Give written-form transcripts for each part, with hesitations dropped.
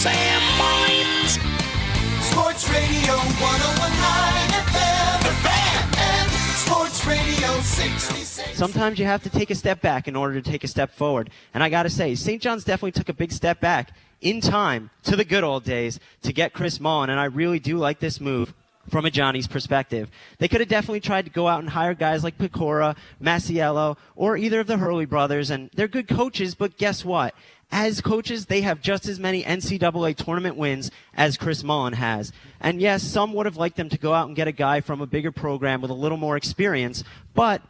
Sam Mines. Sports Radio 101.9 FM. The Fan and Sports Radio 66. Sometimes you have to take a step back in order to take a step forward. And I got to say, St. John's definitely took a big step back in time to the good old days to get Chris Mullin. And I really do like this move from a Johnny's perspective. They could have definitely tried to go out and hire guys like Pecora, Masiello, or either of the Hurley brothers. And they're good coaches, but guess what? As coaches, they have just as many NCAA tournament wins as Chris Mullin has. And yes, some would have liked them to go out and get a guy from a bigger program with a little more experience, but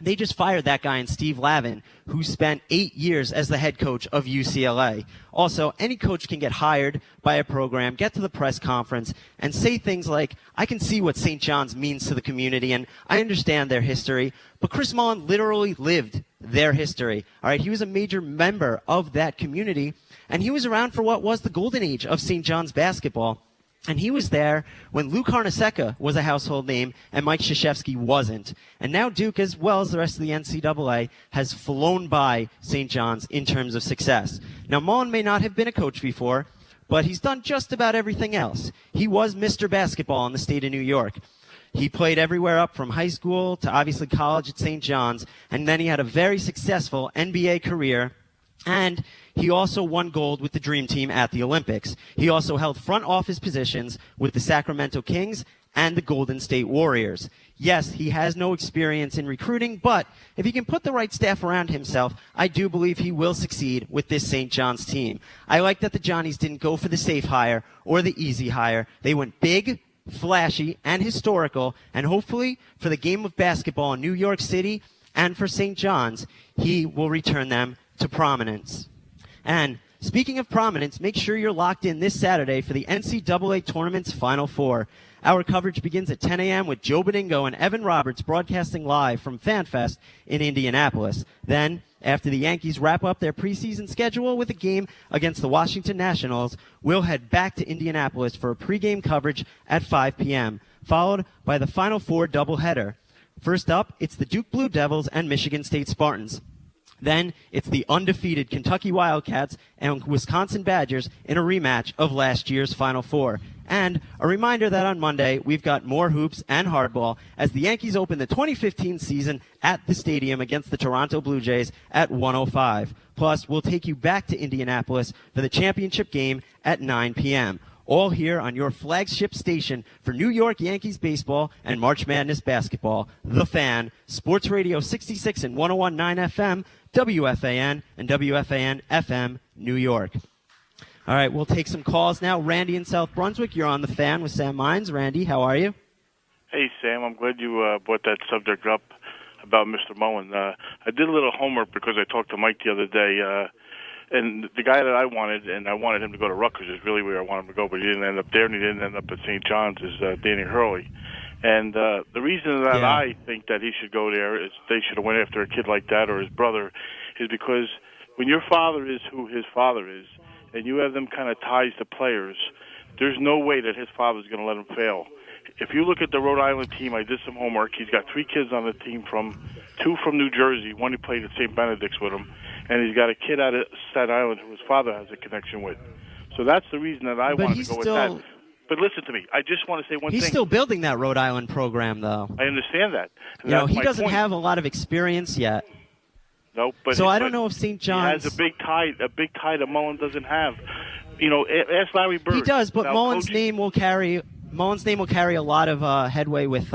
they just fired that guy in Steve Lavin, who spent 8 years as the head coach of UCLA. Also, any coach can get hired by a program, get to the press conference, and say things like, I can see what St. John's means to the community, and I understand their history. But Chris Mullin literally lived their history. All right, he was a major member of that community, and he was around for what was the golden age of St. John's basketball. And he was there when Lou Carnesecca was a household name and Mike Krzyzewski wasn't. And now Duke, as well as the rest of the NCAA, has flown by St. John's in terms of success. Now, Mullin may not have been a coach before, but he's done just about everything else. He was Mr. Basketball in the state of New York. He played everywhere up from high school to obviously college at St. John's, and then he had a very successful NBA career. And he also won gold with the Dream Team at the Olympics. He also held front office positions with the Sacramento Kings and the Golden State Warriors. Yes, he has no experience in recruiting, but if he can put the right staff around himself, I do believe he will succeed with this St. John's team. I like that the Johnnies didn't go for the safe hire or the easy hire. They went big, flashy, and historical, and hopefully for the game of basketball in New York City and for St. John's, he will return them to prominence. And speaking of prominence, make sure you're locked in this Saturday for the NCAA Tournament's Final Four. Our coverage begins at 10 a.m. with Joe Beningo and Evan Roberts broadcasting live from FanFest in Indianapolis. Then, after the Yankees wrap up their preseason schedule with a game against the Washington Nationals, we'll head back to Indianapolis for a pregame coverage at 5 p.m., followed by the Final Four doubleheader. First up, it's the Duke Blue Devils and Michigan State Spartans. Then it's the undefeated Kentucky Wildcats and Wisconsin Badgers in a rematch of last year's Final Four. And a reminder that on Monday, we've got more hoops and hardball as the Yankees open the 2015 season at the stadium against the Toronto Blue Jays at 1:05. Plus, we'll take you back to Indianapolis for the championship game at 9 p.m. All here on your flagship station for New York Yankees baseball and March Madness basketball. The Fan, Sports Radio 66 and 101.9 FM, WFAN and WFAN-FM, New York. All right, we'll take some calls now. Randy in South Brunswick, you're on The Fan with Sam Mines. Randy, how are you? Hey, Sam, I'm glad you brought that subject up about Mr. Mullin. I did a little homework because I talked to Mike the other day, and the guy that I wanted him to go to Rutgers is really where I wanted him to go, but he didn't end up there, and he didn't end up at St. John's, is Danny Hurley. And the reason that I think that he should go there is they should have went after a kid like that or his brother is because when your father is who his father is and you have them kind of ties to players, there's no way that his father's going to let him fail. If you look at the Rhode Island team, I did some homework. He's got 3 kids on the team, two from New Jersey, one who played at St. Benedict's with him, and he's got a kid out of Staten Island who his father has a connection with. So that's the reason that I wanted to go with that. But listen to me. I just want to say one thing. He's still building that Rhode Island program, though. I understand that. He doesn't have a lot of experience yet. No, but I don't know if St. John's he has a big tie that Mullin doesn't have. Ask Larry Bird. He does, but Mullin's name will carry a lot of headway with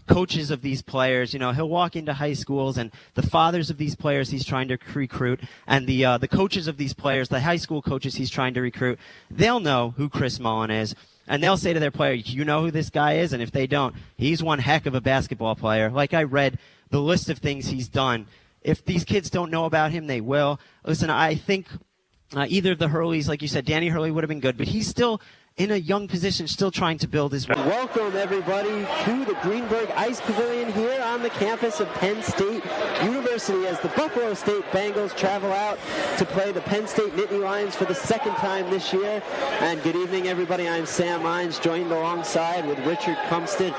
coaches of these players. He'll walk into high schools, and the fathers of these players he's trying to recruit, and the coaches of these players, the high school coaches he's trying to recruit, they'll know who Chris Mullin is. And they'll say to their player, you know who this guy is? And if they don't, he's one heck of a basketball player. Like I read the list of things he's done. If these kids don't know about him, they will. Listen, I think either of the Hurleys, like you said, Danny Hurley would have been good, but he's still in a young position, still trying to build his way. Welcome, everybody, to the Greenberg Ice Pavilion here on the campus of Penn State University as the Buffalo State Bengals travel out to play the Penn State Nittany Lions for the second time this year. And good evening, everybody. I'm Sam Mines, joined alongside with Richard Cumsted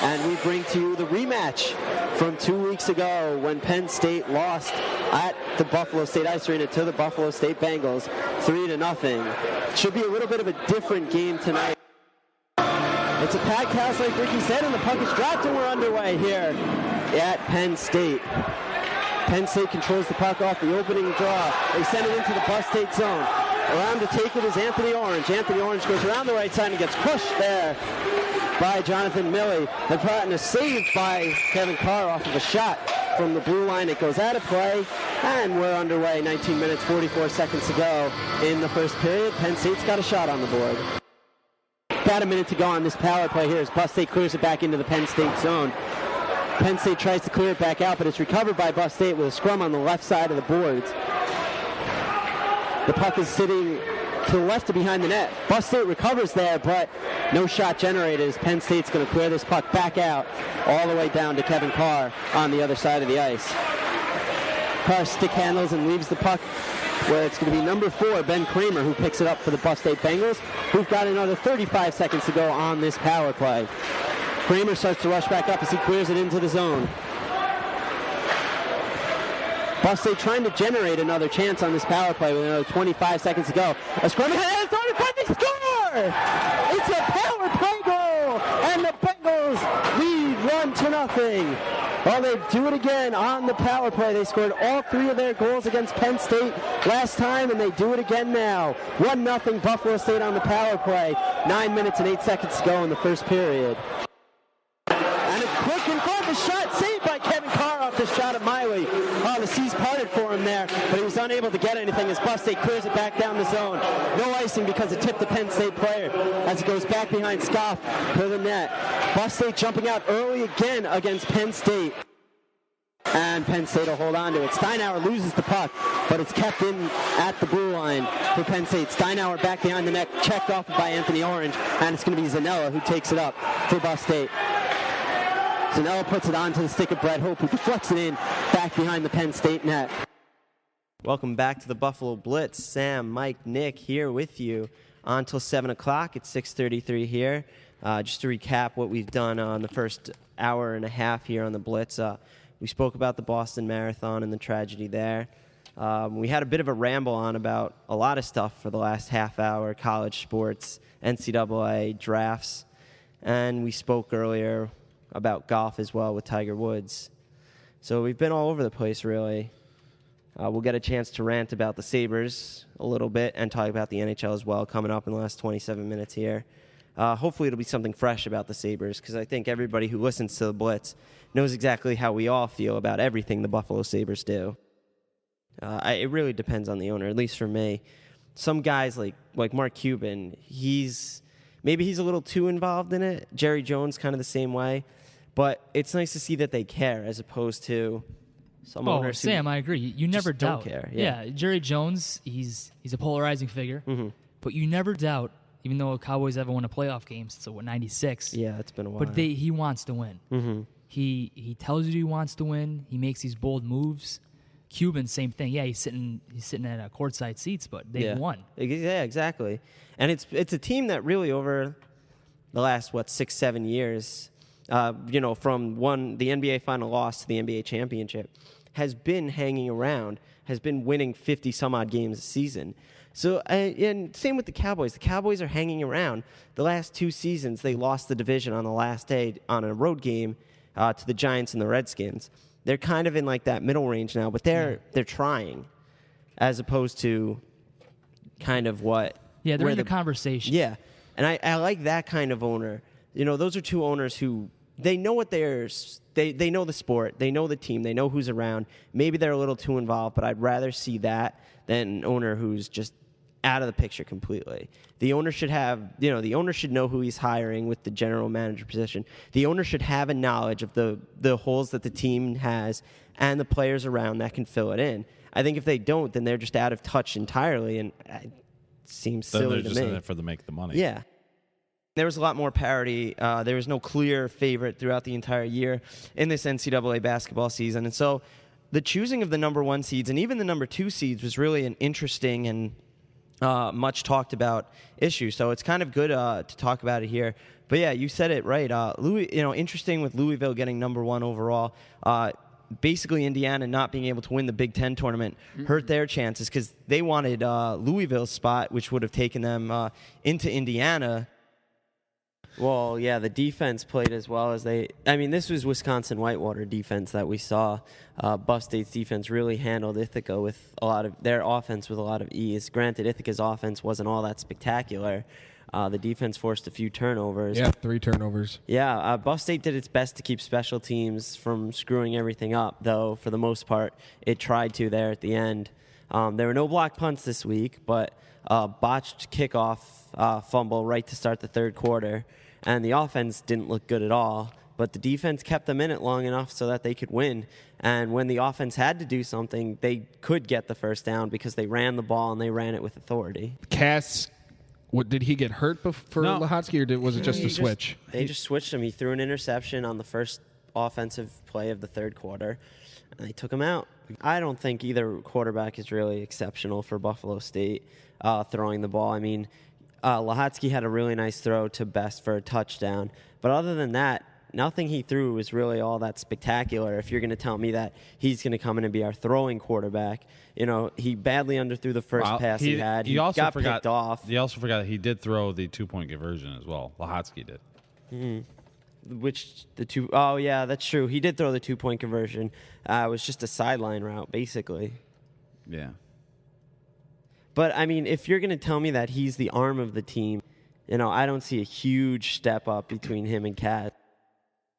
And we bring to you the rematch from 2 weeks ago when Penn State lost at the Buffalo State Ice Arena to the Buffalo State Bengals 3-0. Should be a little bit of a different game tonight. It's a packed house, like Ricky said, and the puck is dropped, and we're underway here at Penn State. Penn State controls the puck off the opening draw. They send it into the Bus State zone. Around to take it is Anthony Orange. Anthony Orange goes around the right side and gets pushed there by Jonathan Milley. And a save by Kevin Carr off of a shot from the blue line. It goes out of play, and we're underway. 19 minutes, 44 seconds to go in the first period. Penn State's got a shot on the board. About a minute to go on this power play here as Bus State clears it back into the Penn State zone. Penn State tries to clear it back out, but it's recovered by Bus State with a scrum on the left side of the boards. The puck is sitting to the left of behind the net. Bus State recovers there, but no shot generated as Penn State's going to clear this puck back out all the way down to Kevin Carr on the other side of the ice. Carr stick handles and leaves the puck where it's going to be number 4, Ben Kramer, who picks it up for the Bus State Bengals, who've got another 35 seconds to go on this power play. Kramer starts to rush back up as he clears it into the zone. Bus State trying to generate another chance on this power play with another 25 seconds to go. A scrum ahead, they score! It's a power play goal, and the Bengals lead 1-0. Well, they do it again on the power play. They scored all 3 of their goals against Penn State last time, and they do it again now. 1-0 Buffalo State on the power play. 9 minutes and 8 seconds to go in the first period. And a quick and the shot saved by Kevin Carr off the shot of Miley. Oh, the seas parted for him there, but he was unable to get anything as Bus State clears it back down the zone. No icing because it tipped the Penn State player as it goes back behind Scoff to the net. Bus State jumping out early again against Penn State. And Penn State will hold on to it. Steinauer loses the puck, but it's kept in at the blue line for Penn State. Steinauer back behind the net, checked off by Anthony Orange, and it's going to be Zanella who takes it up for Bus State. Zanella puts it onto the stick of Brett Hope, who deflects it in back behind the Penn State net. Welcome back to the Buffalo Blitz. Sam, Mike, Nick here with you until 7 o'clock. It's 6:33 here. Just to recap what we've done on the first hour and a half here on the Blitz. We spoke about the Boston Marathon and the tragedy there. We had a bit of a ramble on about a lot of stuff for the last half hour, college sports, NCAA, drafts, and we spoke earlier about golf as well with Tiger Woods. So we've been all over the place, really. We'll get a chance to rant about the Sabres a little bit and talk about the NHL as well coming up in the last 27 minutes here. Hopefully it'll be something fresh about the Sabres because I think everybody who listens to the Blitz knows exactly how we all feel about everything the Buffalo Sabres do. It really depends on the owner, at least for me. Some guys like Mark Cuban, maybe he's a little too involved in it. Jerry Jones kind of the same way. But it's nice to see that they care as opposed to some owners Sam, I agree. You never doubt. Don't care. Yeah, Jerry Jones, he's a polarizing figure. Mm-hmm. But you never doubt, even though Cowboys haven't won a playoff game since 96. Yeah, it's been a while. But he wants to win. Mm-hmm. He tells you he wants to win. He makes these bold moves. Cuban, same thing. Yeah, he's sitting at courtside seats, but they've won. Yeah, exactly. And it's a team that really over the last 6-7 years, from the NBA final loss to the NBA championship, has been hanging around, has been winning 50 some odd games a season. So and same with the Cowboys. The Cowboys are hanging around. The last 2 seasons, they lost the division on the last day on a road game to the Giants and the Redskins. They're kind of in that middle range now, but they're trying, as opposed to kind of what. Yeah, they're in the conversation. Yeah, and I like that kind of owner. Those are 2 owners who they know what they know the sport, they know the team, they know who's around. Maybe they're a little too involved, but I'd rather see that than an owner who's just out of the picture completely. The owner should have, the owner should know who he's hiring with the general manager position. The owner should have a knowledge of the holes that the team has and the players around that can fill it in. I think if they don't, then they're just out of touch entirely, and it seems silly to me. Then they're just in it for make the money. Yeah. There was a lot more parity. There was no clear favorite throughout the entire year in this NCAA basketball season. And so the choosing of the number 1 seeds and even the number 2 seeds was really an interesting and much talked about issue. So it's kind of good to talk about it here. But yeah, you said it right. Interesting with Louisville getting number 1 overall. Basically, Indiana not being able to win the Big Ten tournament hurt their chances because they wanted Louisville's spot, which would have taken them into Indiana. Well, yeah, the defense played as well as this was Wisconsin Whitewater defense that we saw. Buff State's defense really handled Ithaca with a lot of their offense with a lot of ease. Granted, Ithaca's offense wasn't all that spectacular. The defense forced a few turnovers. Yeah, 3 turnovers. Yeah, Buff State did its best to keep special teams from screwing everything up, though for the most part it tried to there at the end. There were no block punts this week, but botched kickoff fumble right to start the third quarter. And the offense didn't look good at all, but the defense kept them in it long enough so that they could win. And when the offense had to do something, they could get the first down because they ran the ball and they ran it with authority. Cass, did he get hurt for Lahotsky, or was it just a switch? They just switched him. He threw an interception on the first offensive play of the third quarter, and they took him out. I don't think either quarterback is really exceptional for Buffalo State throwing the ball. I mean, Lahotsky had a really nice throw to Best for a touchdown. But other than that, nothing he threw was really all that spectacular. If you're going to tell me that he's going to come in and be our throwing quarterback, he badly underthrew the first pass he had. He also got forgot, picked off. He also forgot that he did throw the 2-point conversion as well. Lahotsky did. Oh, yeah, that's true. He did throw the 2-point conversion. It was just a sideline route, basically. Yeah. But, I mean, if you're going to tell me that he's the arm of the team, I don't see a huge step up between him and Kaz.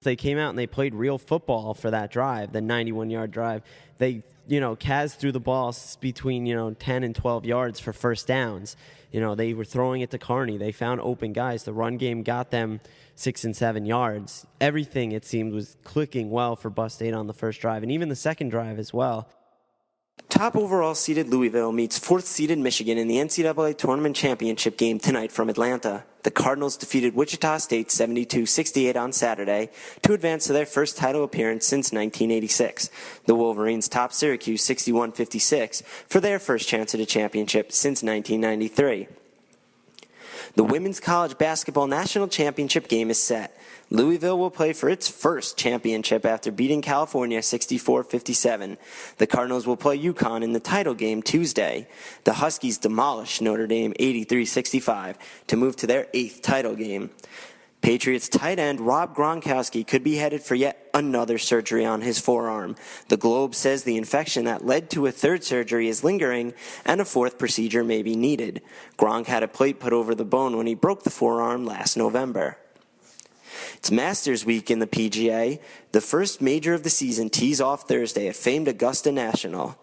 They came out and they played real football for that drive, the 91-yard drive. Kaz threw the ball between, 10 and 12 yards for first downs. They were throwing it to Carney. They found open guys. The run game got them 6 and 7 yards. Everything, it seemed, was clicking well for Buff State on the first drive, and even the second drive as well. Top overall seeded Louisville meets 4th seeded Michigan in the NCAA Tournament Championship game tonight from Atlanta. The Cardinals defeated Wichita State 72-68 on Saturday to advance to their first title appearance since 1986. The Wolverines topped Syracuse 61-56 for their first chance at a championship since 1993. The Women's College Basketball National Championship game is set. Louisville will play for its first championship after beating California 64-57. The Cardinals will play UConn in the title game Tuesday. The Huskies demolished Notre Dame 83-65 to move to their 8th title game. Patriots tight end Rob Gronkowski could be headed for yet another surgery on his forearm. The Globe says the infection that led to a 3rd surgery is lingering and a 4th procedure may be needed. Gronk had a plate put over the bone when he broke the forearm last November. It's Masters Week in the PGA. The first major of the season tees off Thursday at famed Augusta National.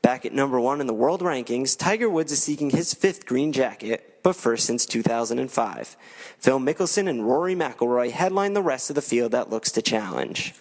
Back at number 1 in the world rankings, Tiger Woods is seeking his 5th green jacket, but first since 2005. Phil Mickelson and Rory McIlroy headline the rest of the field that looks to challenge.